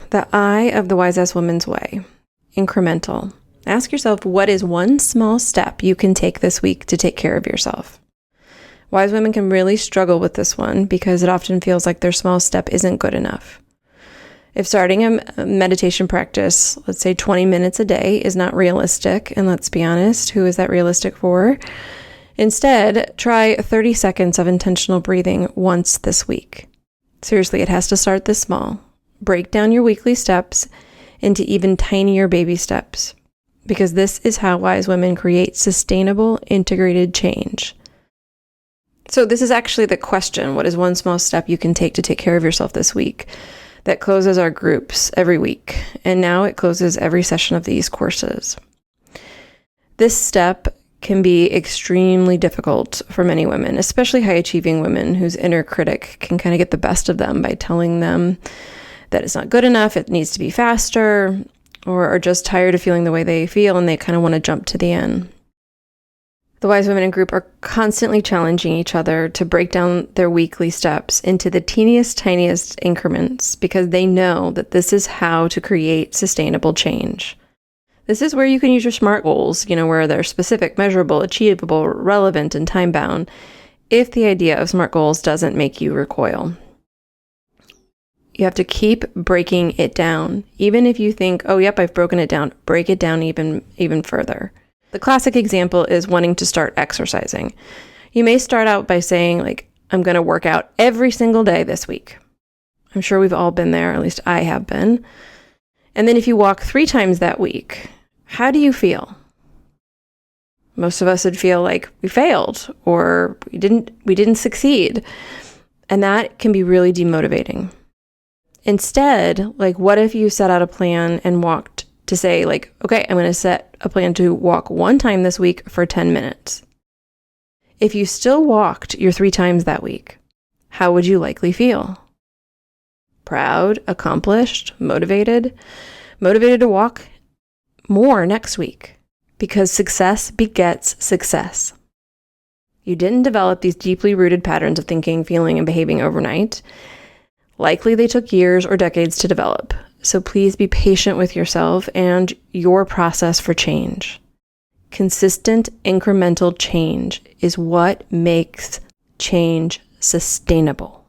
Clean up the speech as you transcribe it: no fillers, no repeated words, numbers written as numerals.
The I of the wisest woman's way. Incremental. Ask yourself, what is one small step you can take this week to take care of yourself? Wise women can really struggle with this one because it often feels like their small step isn't good enough. If starting a meditation practice, let's say 20 minutes a day, is not realistic, and let's be honest, who is that realistic for? Instead, try 30 seconds of intentional breathing once this week. Seriously, it has to start this small. Break down your weekly steps into even tinier baby steps, because this is how wise women create sustainable, integrated change. So this is actually the question, what is one small step you can take to take care of yourself this week? That closes our groups every week, and now it closes every session of these courses. This step can be extremely difficult for many women, especially high-achieving women whose inner critic can kind of get the best of them by telling them that it's not good enough, it needs to be faster, or are just tired of feeling the way they feel and they kind of want to jump to the end. The wise women in group are constantly challenging each other to break down their weekly steps into the teeniest, tiniest increments because they know that this is how to create sustainable change. This is where you can use your SMART goals, where they're specific, measurable, achievable, relevant, and time-bound, if the idea of SMART goals doesn't make you recoil. You have to keep breaking it down. Even if you think, oh, yep, I've broken it down, break it down even further. The classic example is wanting to start exercising. You may start out by saying, I'm going to work out every single day this week. I'm sure we've all been there, at least I have been. And then if you walk 3 times that week, how do you feel? Most of us would feel like we failed or we didn't succeed. And that can be really demotivating. Instead, what if you set out a plan and walked to say, okay, I'm going to set a plan to walk 1 time this week for 10 minutes. If you still walked your 3 times that week, how would you likely feel? Proud, accomplished, motivated to walk more next week, because success begets success. You didn't develop these deeply rooted patterns of thinking, feeling, and behaving overnight. Likely they took years or decades to develop. So please be patient with yourself and your process for change. Consistent, incremental change is what makes change sustainable.